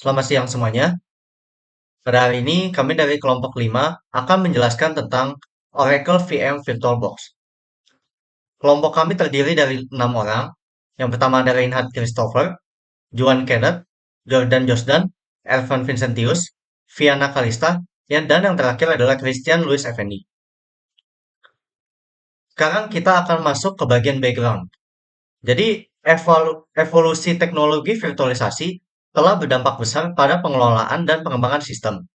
Selamat siang semuanya. Pada hari ini kami dari kelompok 5 akan menjelaskan tentang Oracle VM VirtualBox. Kelompok kami terdiri dari 6 orang. Yang pertama ada Reinhard Christopher, Joan Kenneth, Jordan Josdan, Ervan Vincentius, Viana Kalista, dan yang terakhir adalah Christian Louis Effendi. Sekarang kita akan masuk ke bagian background. Jadi, evolusi teknologi virtualisasi telah berdampak besar pada pengelolaan dan pengembangan sistem.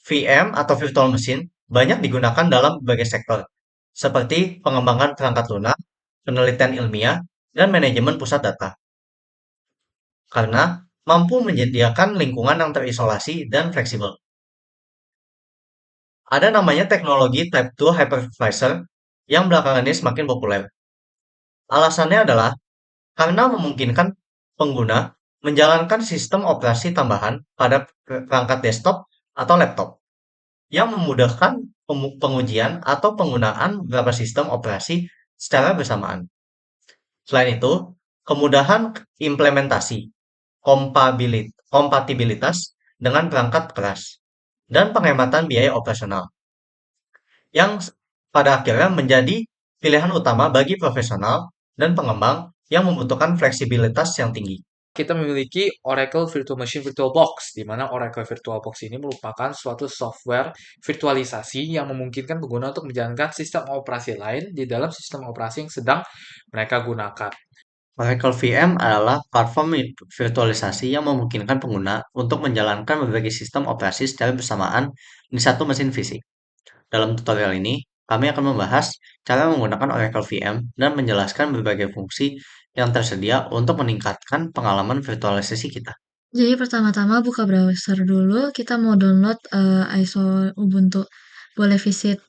VM atau virtual machine banyak digunakan dalam berbagai sektor, seperti pengembangan perangkat lunak, penelitian ilmiah, dan manajemen pusat data, karena mampu menyediakan lingkungan yang terisolasi dan fleksibel. Ada namanya teknologi Type 2 Hypervisor yang belakangan ini semakin populer. Alasannya adalah karena memungkinkan pengguna menjalankan sistem operasi tambahan pada perangkat desktop atau laptop, yang memudahkan pengujian atau penggunaan beberapa sistem operasi secara bersamaan. Selain itu, kemudahan implementasi, kompatibilitas dengan perangkat keras, dan penghematan biaya operasional, yang pada akhirnya menjadi pilihan utama bagi profesional dan pengembang yang membutuhkan fleksibilitas yang tinggi. Kita memiliki Oracle Virtual Machine VirtualBox, di mana Oracle VirtualBox ini merupakan suatu software virtualisasi yang memungkinkan pengguna untuk menjalankan sistem operasi lain di dalam sistem operasi yang sedang mereka gunakan. Oracle VM adalah platform virtualisasi yang memungkinkan pengguna untuk menjalankan berbagai sistem operasi secara bersamaan di satu mesin fisik. Dalam tutorial ini, kami akan membahas cara menggunakan Oracle VM dan menjelaskan berbagai fungsi yang tersedia untuk meningkatkan pengalaman virtualisasi kita. Jadi pertama-tama buka browser dulu, kita mau download ISO Ubuntu. Boleh visit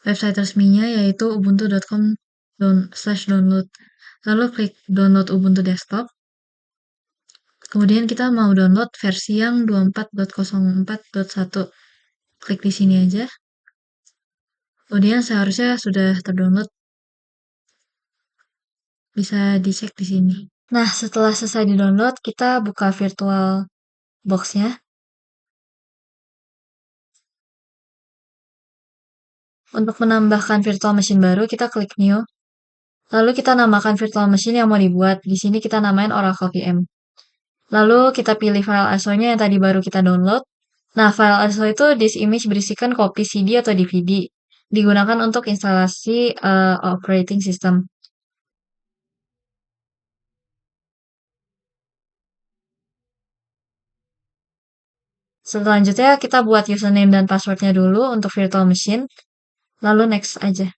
website resminya yaitu ubuntu.com/download. Lalu klik download Ubuntu desktop. Kemudian kita mau download versi yang 24.04.1. Klik di sini aja. Kemudian seharusnya sudah terdownload. Bisa dicek di sini. Nah, setelah selesai di-download, kita buka virtual box-nya. Untuk menambahkan virtual machine baru, kita klik new. Lalu kita namakan virtual machine yang mau dibuat. Di sini kita namain Oracle VM. Lalu kita pilih file ISO-nya yang tadi baru kita download. Nah, file ISO itu disk image berisikan kopi CD atau DVD. Digunakan untuk instalasi operating system. Selanjutnya kita buat username dan passwordnya dulu untuk virtual machine. Lalu next aja.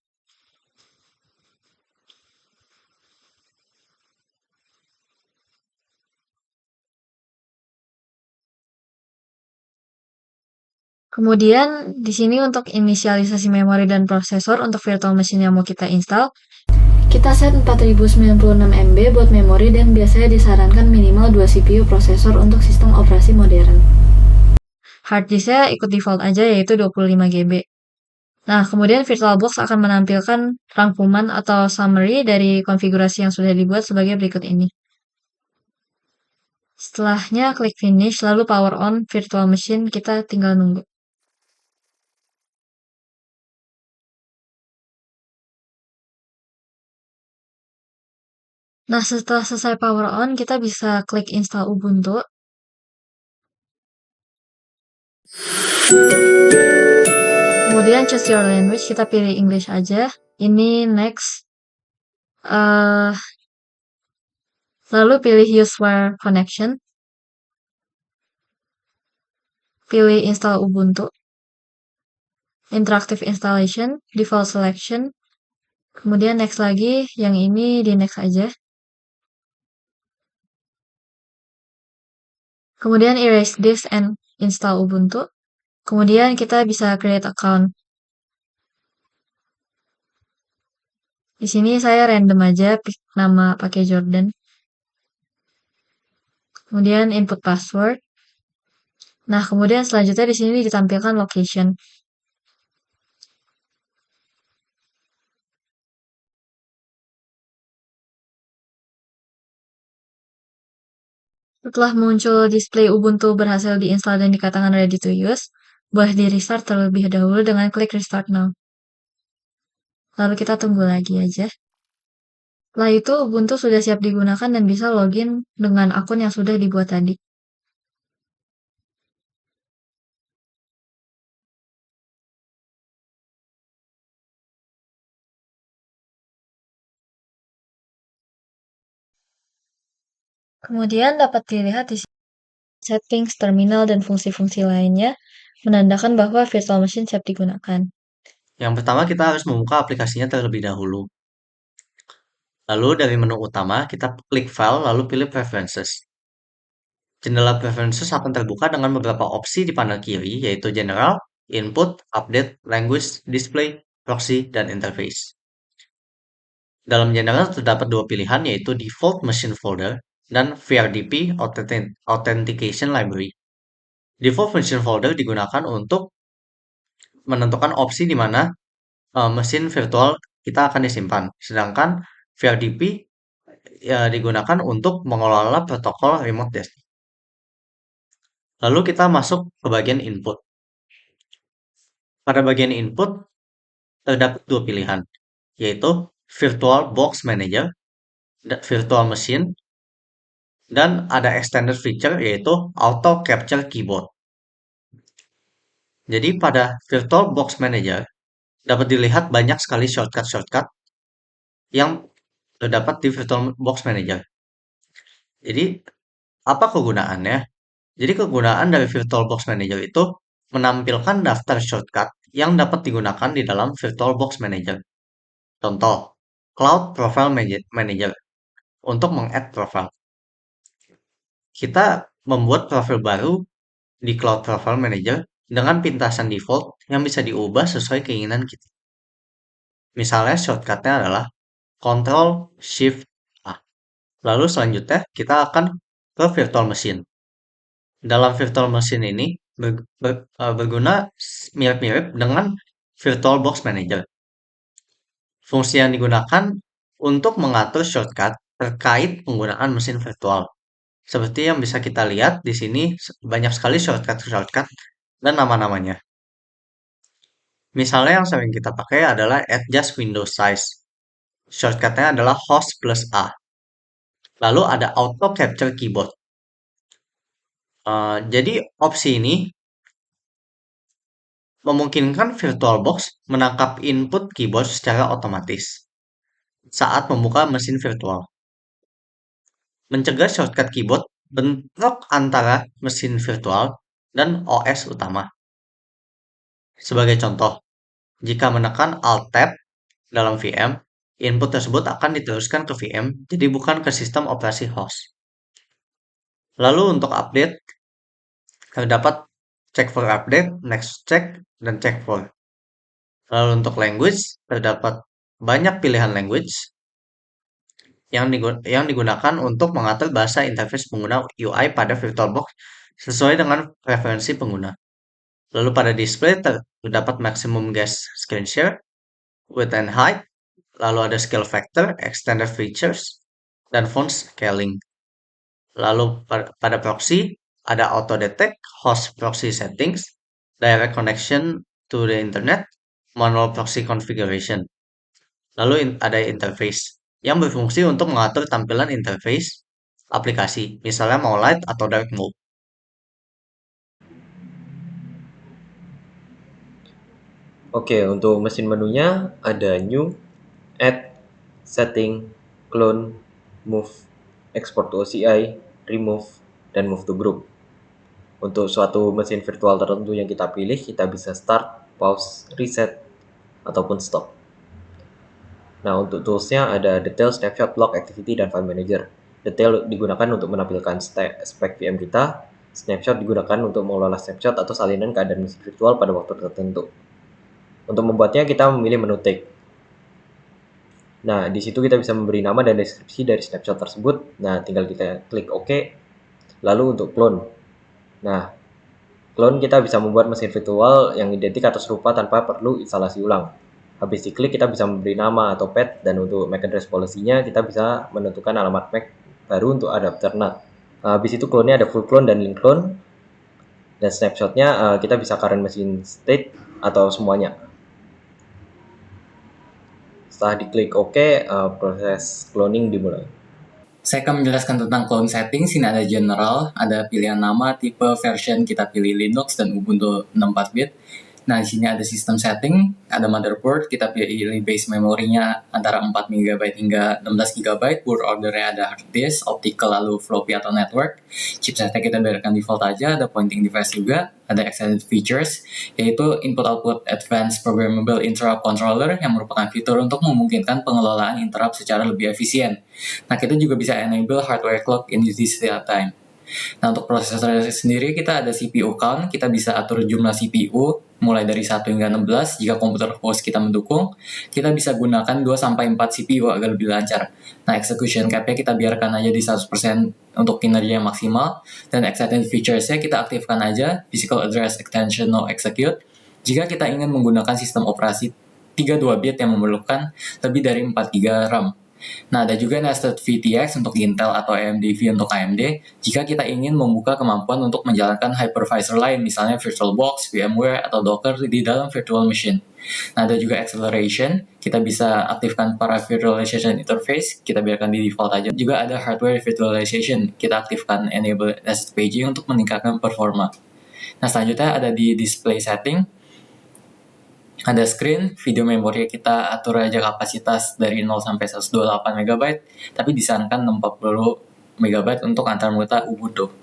Kemudian di sini untuk inisialisasi memori dan prosesor untuk virtual machine yang mau kita install, kita set 4096 MB buat memori dan biasanya disarankan minimal 2 CPU prosesor untuk sistem operasi modern. Hard disknya ikut default aja yaitu 25 GB. Nah, kemudian VirtualBox akan menampilkan rangkuman atau summary dari konfigurasi yang sudah dibuat sebagai berikut ini. Setelahnya klik finish lalu power on virtual machine, kita tinggal nunggu. Nah, setelah selesai power on, kita bisa klik install Ubuntu. Kemudian choose your language, kita pilih English aja. Ini next. Lalu pilih use wire connection. Pilih install Ubuntu. Interactive installation, default selection. Kemudian next lagi, yang ini di next aja. Kemudian erase this and install Ubuntu. Kemudian kita bisa create account. Di sini saya random aja, nama pakai Jordan. Kemudian input password. Nah, kemudian selanjutnya di sini ditampilkan location. Setelah muncul display Ubuntu berhasil diinstal dan dikatakan ready to use, boleh di restart terlebih dahulu dengan klik restart now. Lalu kita tunggu lagi aja. Setelah itu Ubuntu sudah siap digunakan dan bisa login dengan akun yang sudah dibuat tadi. Kemudian dapat dilihat di sini settings, terminal, dan fungsi-fungsi lainnya menandakan bahwa virtual machine siap digunakan. Yang pertama kita harus membuka aplikasinya terlebih dahulu. Lalu dari menu utama kita klik File lalu pilih Preferences. Jendela Preferences akan terbuka dengan beberapa opsi di panel kiri yaitu General, Input, Update, Language, Display, Proxy, dan Interface. Dalam General terdapat dua pilihan yaitu Default Machine Folder dan VRDP Authentication Library. Default Machine Folder digunakan untuk menentukan opsi di mana mesin virtual kita akan disimpan. Sedangkan VRDP digunakan untuk mengelola protokol remote desktop. Lalu kita masuk ke bagian input. Pada bagian input terdapat dua pilihan, yaitu Virtual Box Manager, Virtual Machine, dan ada extended feature yaitu Auto Capture Keyboard. Jadi pada Virtual Box Manager dapat dilihat banyak sekali shortcut-shortcut yang terdapat di Virtual Box Manager. Jadi apa kegunaannya? Jadi kegunaan dari VirtualBox Manager itu menampilkan daftar shortcut yang dapat digunakan di dalam VirtualBox Manager. Contoh, Cloud Profile Manager untuk meng-add profile. Kita membuat profil baru di Cloud Profile Manager dengan pintasan default yang bisa diubah sesuai keinginan kita. Misalnya shortcutnya adalah Ctrl Shift A. Lalu selanjutnya kita akan ke Virtual Machine. Dalam virtual machine ini berguna mirip-mirip dengan VirtualBox Manager. Fungsi yang digunakan untuk mengatur shortcut terkait penggunaan mesin virtual. Seperti yang bisa kita lihat di sini banyak sekali shortcut dan nama-namanya. Misalnya yang sering kita pakai adalah Adjust Window Size. Shortcutnya adalah Host plus A. Lalu ada Auto Capture Keyboard. Jadi opsi ini memungkinkan VirtualBox menangkap input keyboard secara otomatis saat membuka mesin virtual. Mencegah shortcut keyboard bentrok antara mesin virtual dan OS utama. Sebagai contoh, jika menekan Alt-Tab dalam VM, input tersebut akan diteruskan ke VM, jadi bukan ke sistem operasi host. Lalu untuk update, terdapat check for update, next check, dan check for. Lalu untuk language, terdapat banyak pilihan language yang digunakan untuk mengatur bahasa interface pengguna UI pada VirtualBox sesuai dengan preferensi pengguna. Lalu pada display terdapat maximum guest screen share, width and height, lalu ada scale factor, extended features, dan font scaling. Lalu pada proxy ada auto detect, host proxy settings, direct connection to the internet, manual proxy configuration. Lalu ada interface yang berfungsi untuk mengatur tampilan interface aplikasi, misalnya mau light atau dark mode. Oke, untuk mesin menunya ada New, Add, Setting, Clone, Move, Export to OCI, Remove, dan Move to Group. Untuk suatu mesin virtual tertentu yang kita pilih, kita bisa Start, Pause, Reset, ataupun Stop. Nah, untuk toolsnya ada Detail, Snapshot, Log, Activity, dan File Manager. Detail digunakan untuk menampilkan spek VM kita. Snapshot digunakan untuk mengelola snapshot atau salinan keadaan mesin virtual pada waktu tertentu. Untuk membuatnya, kita memilih menu Take. Nah, di situ kita bisa memberi nama dan deskripsi dari snapshot tersebut. Nah, tinggal kita klik OK. Lalu untuk clone. Nah, clone kita bisa membuat mesin virtual yang identik atau serupa tanpa perlu instalasi ulang. Habis diklik kita bisa memberi nama atau path, dan untuk MAC address policy-nya kita bisa menentukan alamat MAC baru untuk adapter NAT. Habis itu clone-nya ada full clone dan link clone. Dan snapshot-nya kita bisa current machine state atau semuanya. Setelah diklik OK, proses cloning dimulai. Saya akan menjelaskan tentang clone settings. Sini ada general, ada pilihan nama, tipe, version, kita pilih Linux dan Ubuntu 64 bit. Nah, di sini ada system setting, ada motherboard, kita pilih base memorinya antara 4 MB hingga 16 GB, boot ordernya ada hard disk, optical lalu floppy atau network. Chipsetnya kita biarkan default aja, ada pointing device juga, ada extended features, yaitu input-output advanced programmable interrupt controller yang merupakan fitur untuk memungkinkan pengelolaan interrupt secara lebih efisien. Nah, kita juga bisa enable hardware clock in this time. Nah, untuk prosesor sendiri kita ada CPU count, kita bisa atur jumlah CPU mulai dari 1 hingga 16 jika komputer host kita mendukung. Kita bisa gunakan 2-4 CPU agar lebih lancar. Nah, execution cap-nya kita biarkan aja di 100% untuk kinerja yang maksimal, dan extended features-nya kita aktifkan aja, physical address extension no execute, jika kita ingin menggunakan sistem operasi 32 bit yang memerlukan lebih dari 4 GB RAM. Nah, ada juga nested VTX untuk Intel atau AMD V untuk AMD jika kita ingin membuka kemampuan untuk menjalankan hypervisor lain, misalnya VirtualBox, VMware, atau Docker di dalam virtual machine. Nah, ada juga acceleration, kita bisa aktifkan para virtualization interface, kita biarkan di default aja. Juga ada hardware virtualization, kita aktifkan enable nested paging untuk meningkatkan performa. Nah, selanjutnya ada di display setting, ada screen, video memori kita atur aja kapasitas dari 0 sampai 128 MB, tapi disarankan 60 MB untuk antarmuka Ubuntu.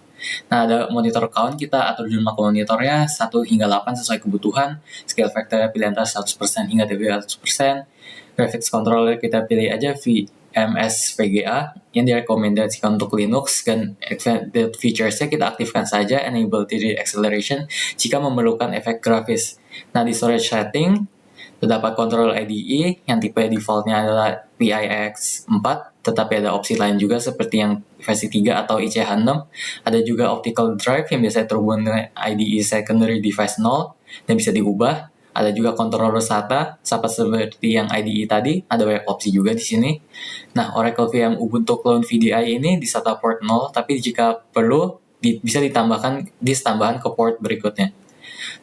Nah, ada monitor count, kita atur jumlah monitornya 1 hingga 8 sesuai kebutuhan, scale factor pilih antara 100% hingga 300%, graphics controller kita pilih aja VMS VGA yang direkomendasikan untuk Linux, dan extended features-nya kita aktifkan saja enable 3D acceleration jika memerlukan efek grafis. Nah, di storage setting terdapat control IDE yang tipe defaultnya adalah PIX4, tetapi ada opsi lain juga seperti yang versi 3 atau ICH6. Ada juga optical drive yang biasanya terhubung dengan IDE secondary device 0 dan bisa diubah. Ada juga controller SATA, sama seperti yang IDE tadi, ada banyak opsi juga di sini. Nah, Oracle VM Ubuntu Clone VDI ini di SATA port 0, tapi jika perlu bisa ditambahkan disk tambahan ke port berikutnya.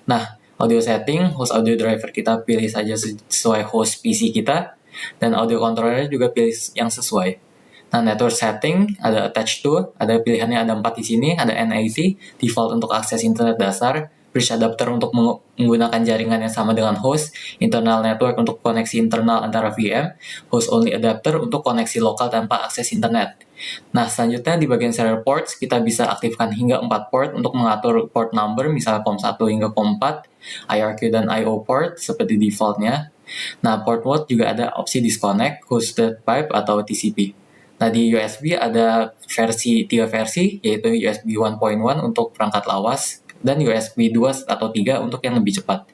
Nah, audio setting, host audio driver kita pilih saja sesuai host PC kita, dan audio controller juga pilih yang sesuai. Nah, network setting, ada attach to, ada pilihannya ada 4 di sini, ada NAT, default untuk akses internet dasar, bridge adapter untuk menggunakan jaringan yang sama dengan host, internal network untuk koneksi internal antara VM, host only adapter untuk koneksi lokal tanpa akses internet. Nah, selanjutnya di bagian serial ports, kita bisa aktifkan hingga 4 port untuk mengatur port number, misalnya COM1 hingga COM4, IRQ dan IO port seperti defaultnya. Nah, port mode juga ada opsi disconnect, hosted pipe atau TCP. Nah, di USB ada 3 versi, yaitu USB 1.1 untuk perangkat lawas, dan USB 2 atau 3 untuk yang lebih cepat.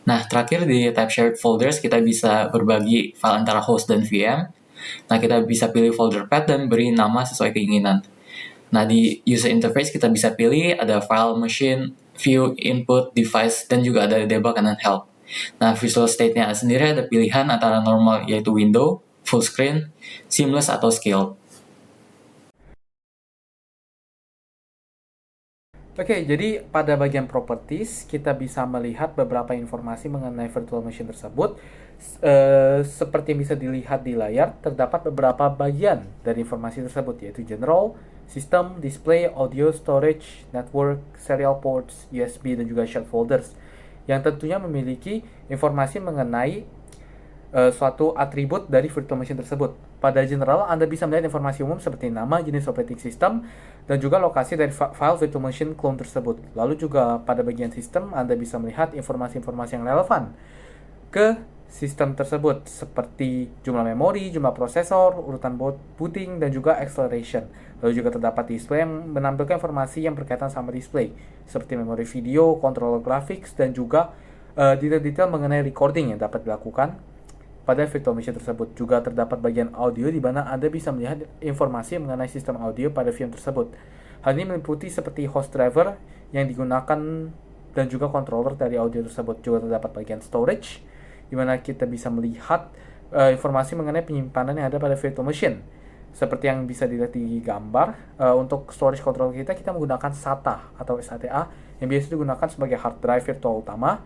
Nah, terakhir di type shared folders, kita bisa berbagi file antara host dan VM. Nah, kita bisa pilih folder path dan beri nama sesuai keinginan. Nah, di user interface kita bisa pilih ada file, machine, view, input, device, dan juga ada debug and help. Nah, visual state-nya sendiri ada pilihan antara normal yaitu window, full screen, seamless, atau scale. Oke, jadi pada bagian properties kita bisa melihat beberapa informasi mengenai virtual machine tersebut. Seperti yang bisa dilihat di layar, terdapat beberapa bagian dari informasi tersebut, yaitu general, system, display, audio, storage, network, serial ports, USB, dan juga shared folders, yang tentunya memiliki informasi mengenai suatu atribut dari virtual machine tersebut. Pada general, Anda bisa melihat informasi umum seperti nama, jenis operating system, dan juga lokasi dari file virtual machine clone tersebut. Lalu juga pada bagian sistem, Anda bisa melihat informasi-informasi yang relevan ke sistem tersebut, seperti jumlah memori, jumlah prosesor, urutan booting, dan juga acceleration. Lalu juga terdapat display yang menampilkan informasi yang berkaitan sama display, seperti memori video, controller graphics, dan juga detail-detail mengenai recording yang dapat dilakukan pada virtual machine tersebut. Juga terdapat bagian audio di mana Anda bisa melihat informasi mengenai sistem audio pada VM tersebut. Hal ini meliputi seperti host driver yang digunakan dan juga controller dari audio tersebut. Juga terdapat bagian storage di mana kita bisa melihat informasi mengenai penyimpanan yang ada pada virtual machine, Seperti yang bisa dilihat di gambar, untuk storage controller kita menggunakan SATA atau SATA yang biasa digunakan sebagai hard drive virtual utama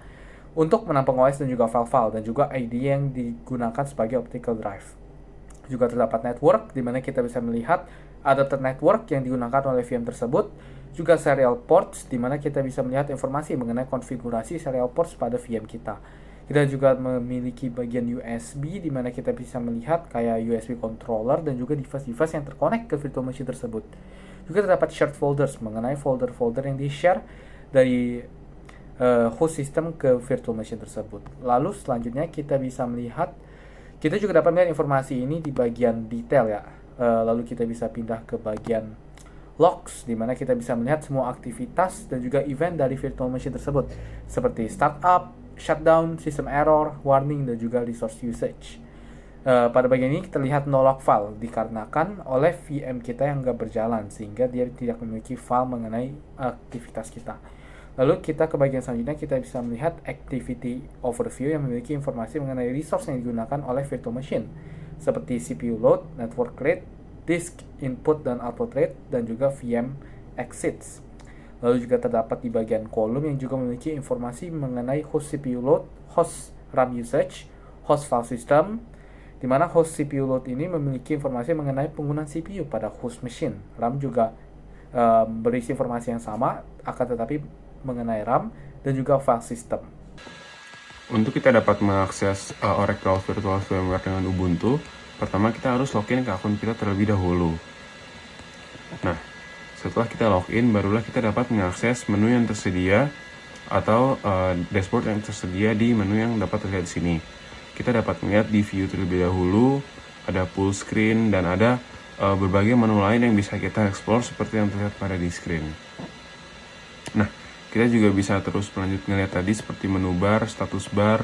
untuk menampung OS dan juga file-file, dan juga IDE yang digunakan sebagai optical drive. Juga terdapat network, di mana kita bisa melihat adapter network yang digunakan oleh VM tersebut, juga serial ports, di mana kita bisa melihat informasi mengenai konfigurasi serial ports pada VM kita. Kita juga memiliki bagian USB, di mana kita bisa melihat kayak USB controller dan juga device-device yang terkonek ke virtual machine tersebut. Juga terdapat shared folders mengenai folder-folder yang di-share dari host system ke virtual machine tersebut. Lalu selanjutnya kita bisa melihat, kita juga dapat melihat informasi ini di bagian detail ya. Lalu kita bisa pindah ke bagian logs, di mana kita bisa melihat semua aktivitas dan juga event dari virtual machine tersebut, seperti startup, shutdown, system error, warning, dan juga resource usage. Pada bagian ini kita lihat no log file dikarenakan oleh VM kita yang nggak berjalan, sehingga dia tidak memiliki file mengenai aktivitas kita. Lalu kita ke bagian selanjutnya, kita bisa melihat activity overview yang memiliki informasi mengenai resource yang digunakan oleh virtual machine, seperti CPU load, network rate, disk input dan output rate, dan juga VM exits. Lalu juga terdapat di bagian kolom yang juga memiliki informasi mengenai host CPU load, host RAM usage, host file system, di mana host CPU load ini memiliki informasi mengenai penggunaan CPU pada host machine. RAM juga berisi informasi yang sama, akan tetapi mengenai RAM dan juga file system. Untuk kita dapat mengakses Oracle Virtual VMware dengan Ubuntu, pertama kita harus login ke akun kita terlebih dahulu. Nah, setelah kita login, barulah kita dapat mengakses menu yang tersedia atau dashboard yang tersedia di menu yang dapat terlihat di sini. Kita dapat melihat di view terlebih dahulu, ada full screen, dan ada berbagai menu lain yang bisa kita explore seperti yang terlihat pada di screen. Nah, kita juga bisa terus melanjut melihat tadi seperti menu bar, status bar,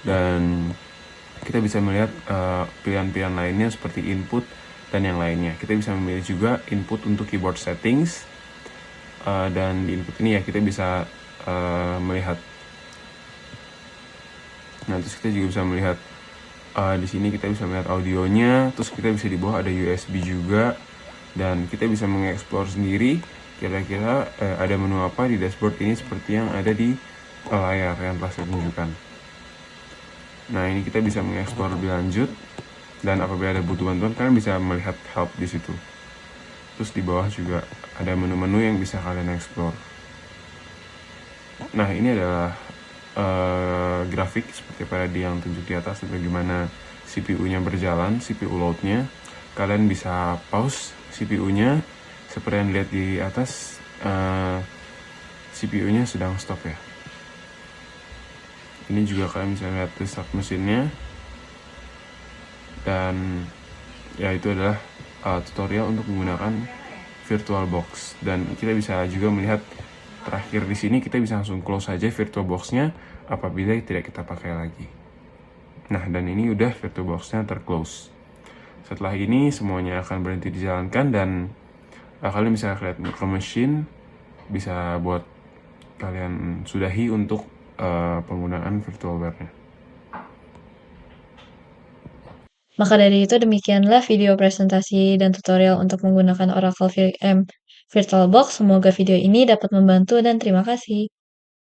dan kita bisa melihat pilihan-pilihan lainnya seperti input dan yang lainnya. Kita bisa memilih juga input untuk keyboard settings, dan di input ini ya kita bisa melihat. Nah, terus kita juga bisa melihat di sini kita bisa melihat audionya, terus kita bisa di bawah ada USB juga, dan kita bisa mengeksplor sendiri kira-kira ada menu apa di dashboard ini seperti yang ada di layar yang telah saya tunjukkan. Nah, ini kita bisa mengeksplor lebih lanjut, dan apabila ada butuh bantuan kalian bisa melihat help di situ. Terus di bawah juga ada menu-menu yang bisa kalian explore. Nah, ini adalah grafik seperti pada yang tunjuk di atas bagaimana CPU-nya berjalan, CPU load-nya. Kalian bisa pause CPU-nya seperti yang dilihat di atas, CPU-nya sedang stop ya. Ini juga kalian bisa lihat restart mesinnya. Dan ya, itu adalah tutorial untuk menggunakan VirtualBox, dan kita bisa juga melihat terakhir di sini kita bisa langsung close saja VirtualBox-nya apabila tidak kita pakai lagi. Nah, dan ini udah VirtualBox-nya terclose. Setelah ini semuanya akan berhenti dijalankan, dan kalian bisa lihat virtual machine bisa buat kalian sudahi untuk penggunaan virtualware-nya. Maka dari itu demikianlah video presentasi dan tutorial untuk menggunakan Oracle VM VirtualBox. Semoga video ini dapat membantu dan terima kasih.